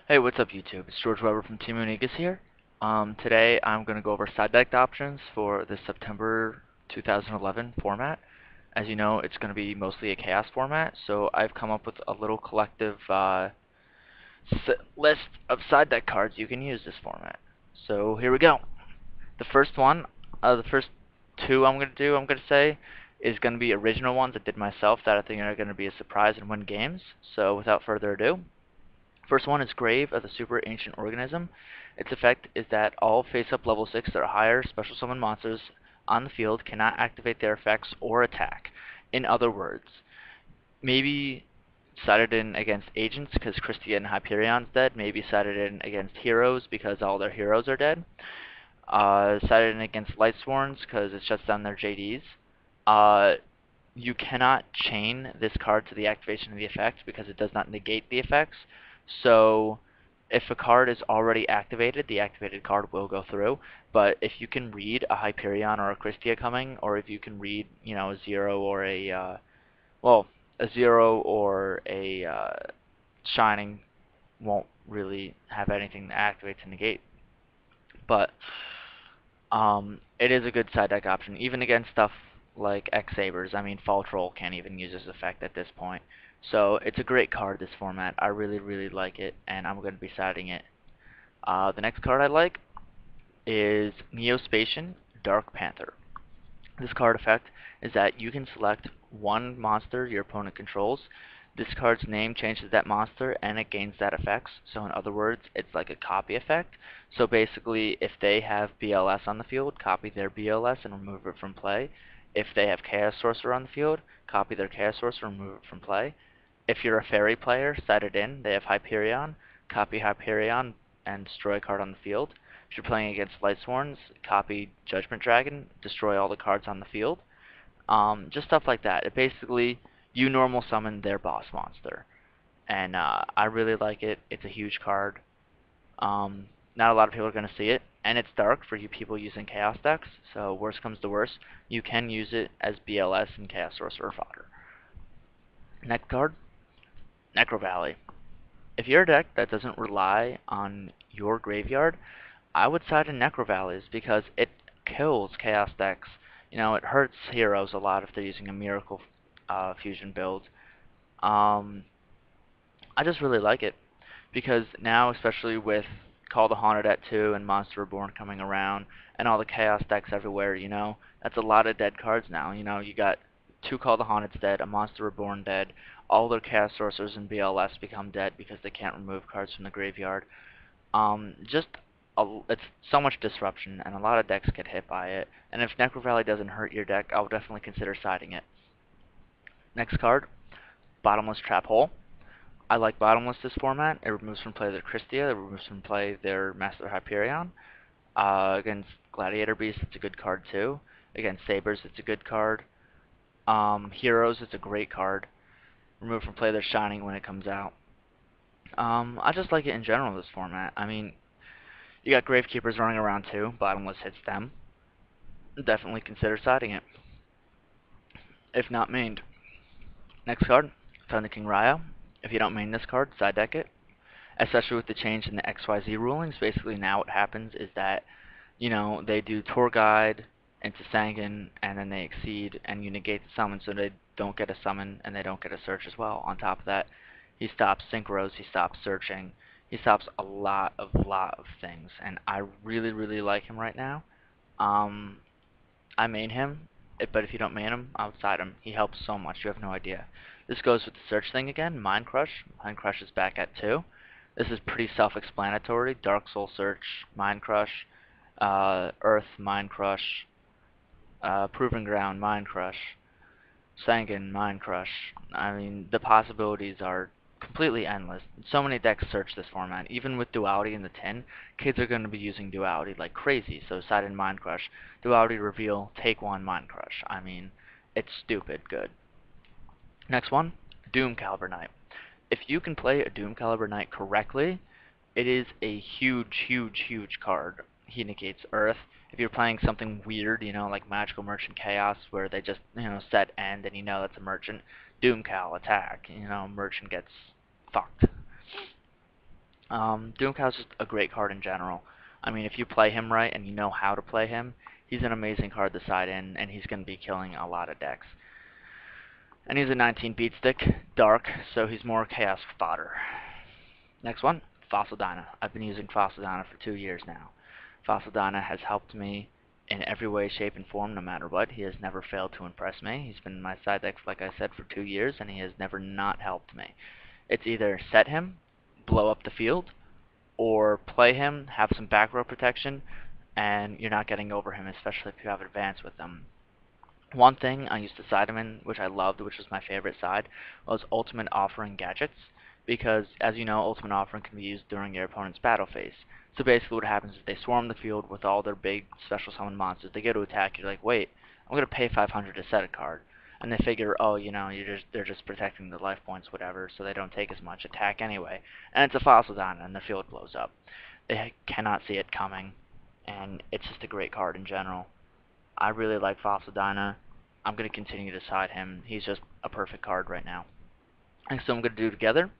Hey, what's up YouTube? It's George Weber from Team Unigas here. Today I'm going to go over side deck options for the September 2011 format. As you know, it's going to be mostly a chaos format, so I've come up with a little collective list of side deck cards you can use this format. So here we go. The first one, the first two I'm going to say, is going to be original ones I did myself that I think are going to be a surprise and win games. So without further ado, first one is Grave of the Super Ancient Organism. Its effect is that all face-up level 6 or higher special summon monsters on the field cannot activate their effects or attack. In other words, maybe sided in against agents because Christia and Hyperion's dead, maybe sided in against heroes because all their heroes are dead, sided in against Lightsworns because it shuts down their JDs. Uh, you cannot chain this card to the activation of the effect because it does not negate the effects. So if a card is already activated, the activated card will go through. But if you can read a Hyperion or a Christia coming, or if you can read, a zero or a zero or a Shining won't really have anything to activate to negate. But it is a good side deck option, even against stuff like X-Sabers. I mean, Fall Troll can't even use this effect at this point. So it's a great card, this format. I really, really like it, and I'm going to be siding it. The next card I like is Neospatian Dark Panther. This card effect is that you can select one monster your opponent controls. This card's name changes to that monster and it gains that effect. So in other words, it's like a copy effect. So basically, if they have BLS on the field, copy their BLS and remove it from play. If they have Chaos Sorcerer on the field, copy their Chaos Sorcerer and remove it from play. If you're a fairy player, set it in. They have Hyperion, copy Hyperion and destroy a card on the field. If you're playing against Lightsworns, copy Judgment Dragon, destroy all the cards on the field. Just stuff like that. It basically, you normal summon their boss monster. And I really like it. It's a huge card. Not a lot of people are going to see it. And it's dark for you people using Chaos decks. So worst comes to worst, you can use it as BLS and Chaos Sorcerer fodder. Next card, Necro Valley. If you're a deck that doesn't rely on your graveyard, I would side in Necro Valleys because it kills Chaos decks. It hurts heroes a lot if they're using a Miracle Fusion build. Um, I just really like it because now, especially with Call the Haunted at 2 and Monster Reborn coming around and all the Chaos decks everywhere, that's a lot of dead cards now. You got 2 Call the Haunteds dead, a Monster Reborn dead, all their Chaos Sorcerers and BLS become dead because they can't remove cards from the graveyard. Just it's so much disruption, and a lot of decks get hit by it. And if Necro Valley doesn't hurt your deck, I'll definitely consider siding it. Next card, Bottomless Trap Hole. I like Bottomless this format. It removes from play their Christia, it removes from play their Master Hyperion. Against Gladiator Beast, it's a good card too. Against Sabers, it's a good card. Heroes, it's a great card. Remove from play their Shining when it comes out. I just like it in general, this format. I mean, you got Gravekeepers running around too. Bottomless hits them. Definitely consider siding it, if not mained. Next card, Thunder King Raya. If you don't main this card, side deck it. Especially with the change in the XYZ rulings, basically now what happens is that, they do Tour Guide into Sangan, and then they exceed, and you negate the summon, so they don't get a summon, and they don't get a search as well. On top of that, he stops synchros, he stops searching, he stops a lot of things, and I really, really like him right now. Um, I main him, but if you don't main him, outside him. He helps so much, you have no idea. This goes with the search thing again, Mind Crush. Mind Crush is back at 2. This is pretty self-explanatory. Dark Soul Search, Mind Crush, Earth, Mind Crush, Proving Ground, Mind Crush, Sangan, Mind Crush. I mean, the possibilities are completely endless. So many decks search this format. Even with Duality in the tin, kids are going to be using Duality like crazy. So side in Mind Crush, Duality Reveal, take one Mind Crush. I mean, it's stupid good. Next one, Doom Caliber Knight. If you can play a Doom Caliber Knight correctly, it is a huge, huge, huge card. He negates Earth. If you're playing something weird, like Magical Merchant Chaos, where they just, set end and that's a merchant, Doom Cal, attack. Merchant gets fucked. Doomcow's just a great card in general. I mean, if you play him right and you know how to play him, he's an amazing card to side in, and he's going to be killing a lot of decks. And he's a 19 beat stick, dark, so he's more chaos fodder. Next one, Fossil Dyna. I've been using Fossil Dyna for 2 years now. Fossil Dyna has helped me in every way, shape, and form, no matter what. He has never failed to impress me. He's been in my side deck, like I said, for 2 years, and he has never not helped me. It's either set him, blow up the field, or play him, have some back row protection, and you're not getting over him, especially if you have advance with him. One thing I used to side him in, which I loved, which was my favorite side, was Ultimate Offering Gadgets, because, as you know, Ultimate Offering can be used during your opponent's battle phase. So basically what happens is they swarm the field with all their big special summon monsters. They go to attack, you're like, wait, I'm going to pay 500 to set a card. And they figure, oh, they're just protecting the life points, whatever, so they don't take as much attack anyway. And it's a Fossil Dyna, and the field blows up. They cannot see it coming, and it's just a great card in general. I really like Fossil Dyna. I'm going to continue to side him. He's just a perfect card right now. Next thing I'm going to do together,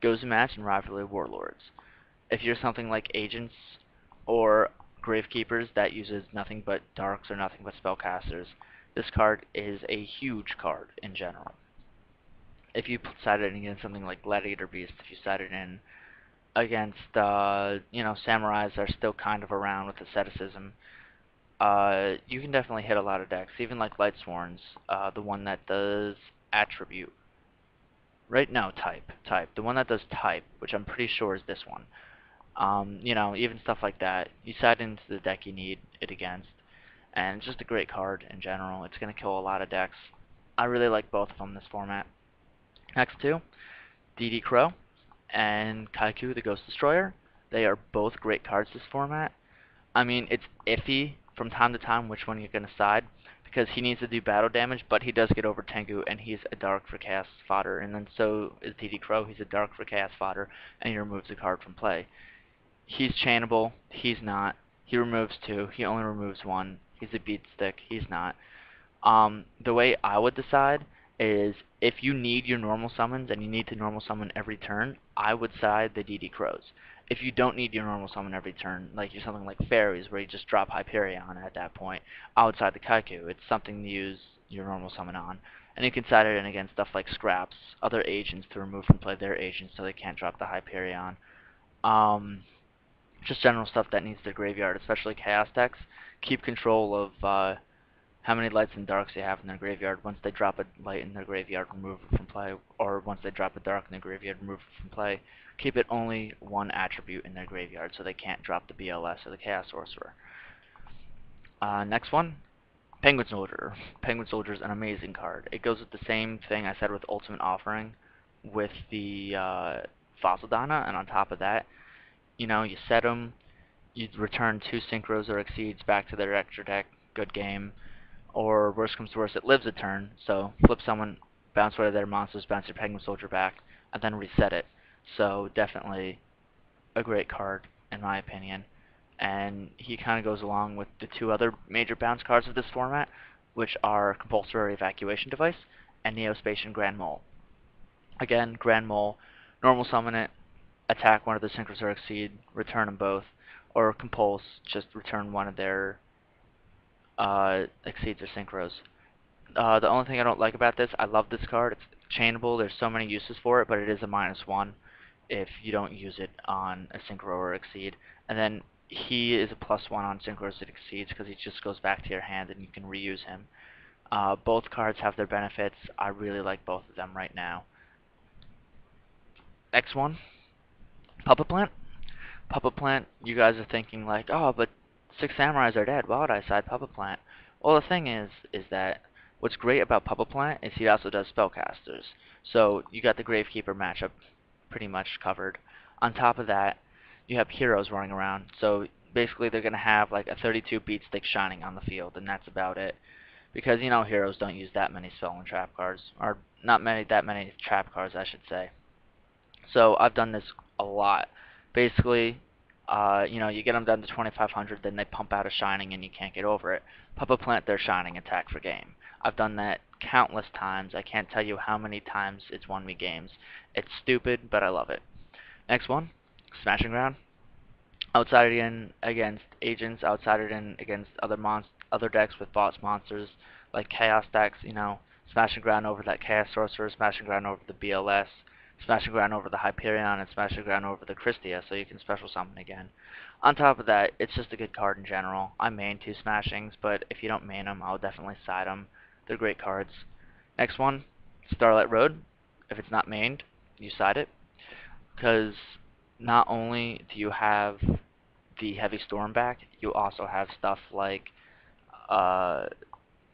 Goes Match and Rivalry Warlords. If you're something like Agents or Gravekeepers that uses nothing but Darks or nothing but Spellcasters, this card is a huge card in general. If you side it against something like Gladiator Beast, if you side it in against, Samurais are still kind of around with asceticism, you can definitely hit a lot of decks, even like Lightsworns, the one that does Attribute. Right? No, Type. The one that does Type, which I'm pretty sure is this one. Even stuff like that. You side into the deck you need it against, and it's just a great card in general. It's going to kill a lot of decks. I really like both of them in this format. Next two, DD Crow and Kaiku the Ghost Destroyer. They are both great cards this format. I mean, it's iffy from time to time which one you're going to side, because he needs to do battle damage, but he does get over Tengu, and he's a Dark for Chaos fodder, and then so is DD Crow. He's a Dark for Chaos fodder, and he removes a card from play. He's chainable. He's not. He removes two. He only removes one. He's a beat stick. He's not. The way I would decide is if you need your normal summons and you need to normal summon every turn, I would side the DD Crows. If you don't need your normal summon every turn, like you're something like Fairies where you just drop Hyperion at that point, I would side the Kaiku. It's something to use your normal summon on. And you can side it in against stuff like Scraps, other agents to remove from play their agents so they can't drop the Hyperion. Just general stuff that needs the graveyard, especially Chaos decks. Keep control of how many lights and darks they have in their graveyard. Once they drop a light in their graveyard, remove it from play, or once they drop a dark in their graveyard, remove it from play. Keep it only one attribute in their graveyard so they can't drop the BLS or the Chaos Sorcerer. Next one, Penguin Soldier. Penguin Soldier is an amazing card. It goes with the same thing I said with Ultimate Offering with the Fossil Dyna, and on top of that, you set them, you return 2 Synchros or Exceeds back to their extra deck, good game. Or worst comes to worst, it lives a turn, so flip someone, bounce one of their monsters, bounce your Penguin Soldier back, and then reset it. So definitely a great card, in my opinion. And he kind of goes along with the two other major bounce cards of this format, which are Compulsory Evacuation Device and Neospatian Grand Mole. Again, Grand Mole, normal summon it, attack one of the Synchros or Exceed, return them both, or Compulse, just return one of their Exceeds or Synchros. The only thing I don't like about this, I love this card. It's chainable. There's so many uses for it, but it is a -1 if you don't use it on a Synchro or Exceed. And then he is a +1 on Synchros and Exceeds because he just goes back to your hand and you can reuse him. Both cards have their benefits. I really like both of them right now. Next one, Puppet Plant. Puppet Plant, you guys are thinking like, oh, but 6 Samurais are dead. Why would I side Puppet Plant? Well, the thing is that what's great about Puppet Plant is he also does Spellcasters. So you got the Gravekeeper matchup pretty much covered. On top of that, you have heroes running around. So basically they're going to have like a 32 beat stick shining on the field, and that's about it. Because, heroes don't use that many spell and trap cards. Or not that many trap cards, I should say. So I've done this a lot. Basically, you get them down to 2,500, then they pump out a Shining and you can't get over it. Puppet Plant their Shining, attack for game. I've done that countless times. I can't tell you how many times it's won me games. It's stupid, but I love it. Next one, Smashing Ground. Outside it in against agents, outside it in against other decks with boss monsters, like Chaos decks, Smashing Ground over that Chaos Sorcerer, Smashing Ground over the BLS, Smashing Ground over the Hyperion, and Smashing Ground over the Christia, so you can special summon again. On top of that, it's just a good card in general. I main 2 Smashings, but if you don't main them, I'll definitely side them. They're great cards. Next one, Starlight Road. If it's not mained, you side it, because not only do you have the Heavy Storm back, you also have stuff like uh,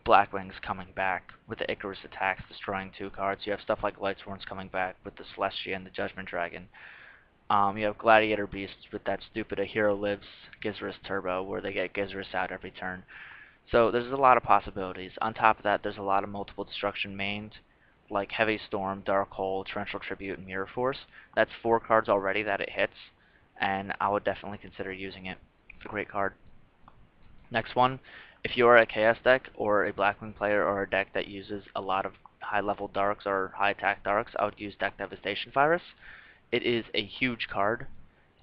Blackwings coming back with the Icarus attacks, destroying 2 cards. You have stuff like Lightsworns coming back with the Celestia and the Judgment Dragon. You have Gladiator Beasts with that stupid A Hero Lives Gizris Turbo, where they get Gizris out every turn. So there's a lot of possibilities. On top of that, there's a lot of multiple destruction mains, like Heavy Storm, Dark Hole, Torrential Tribute, and Mirror Force. That's 4 cards already that it hits, and I would definitely consider using it. It's a great card. Next one, if you're a Chaos deck or a Blackwing player or a deck that uses a lot of high-level darks or high-attack darks, I would use Deck Devastation Virus. It is a huge card.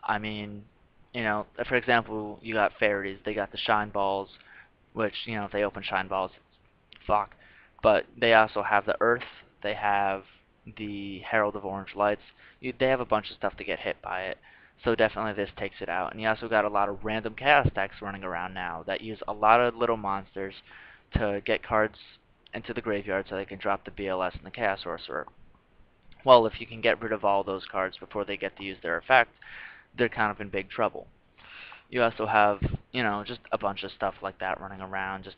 I mean, for example, you got Fairies, they got the Shine Balls, which, if they open Shine Balls, fuck. But they also have the Earth, they have the Herald of Orange Lights. They have a bunch of stuff to get hit by it. So definitely this takes it out. And you also got a lot of random Chaos decks running around now that use a lot of little monsters to get cards into the graveyard so they can drop the BLS and the Chaos Sorcerer. Well, if you can get rid of all those cards before they get to use their effect, they're kind of in big trouble. You also have, just a bunch of stuff like that running around, just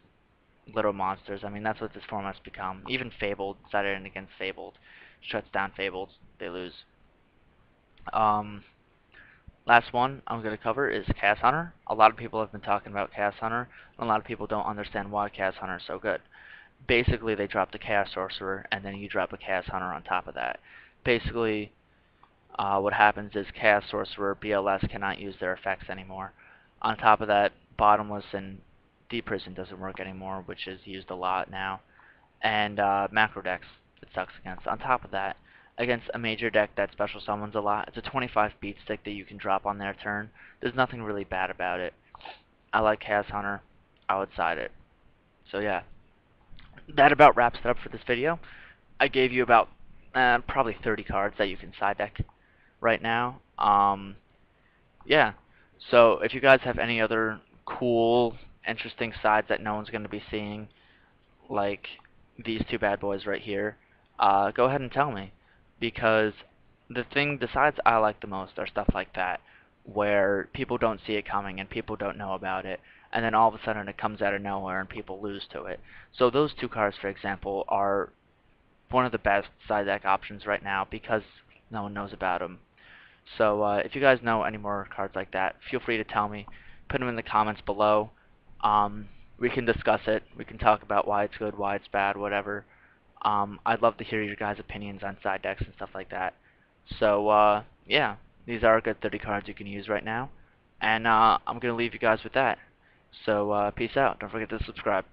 little monsters. I mean, that's what this format's become. Even Fabled, sided in against Fabled, shuts down Fabled, they lose. Last one I'm going to cover is Chaos Hunter. A lot of people have been talking about Chaos Hunter, and a lot of people don't understand why Chaos Hunter is so good. Basically, they drop the Chaos Sorcerer, and then you drop a Chaos Hunter on top of that. Basically, what happens is Chaos Sorcerer, BLS cannot use their effects anymore. On top of that, Bottomless and Deep Prison doesn't work anymore, which is used a lot now. And Macro decks, it sucks against. On top of that, against a major deck that special summons a lot, it's a 25 beat stick that you can drop on their turn. There's nothing really bad about it. I like Chaos Hunter. I would side it. So yeah, that about wraps it up for this video. I gave you about probably 30 cards that you can side deck right now. Yeah. So if you guys have any other cool, interesting sides that no one's going to be seeing, like these 2 bad boys right here, go ahead and tell me. Because the sides I like the most are stuff like that, where people don't see it coming and people don't know about it, and then all of a sudden it comes out of nowhere and people lose to it. So those 2 cards, for example, are one of the best side deck options right now because no one knows about them. So if you guys know any more cards like that, feel free to tell me. Put them in the comments below. We can discuss it. We can talk about why it's good, why it's bad, whatever. I'd love to hear your guys' opinions on side decks and stuff like that. So yeah, these are a good 30 cards you can use right now. And I'm going to leave you guys with that. So peace out. Don't forget to subscribe.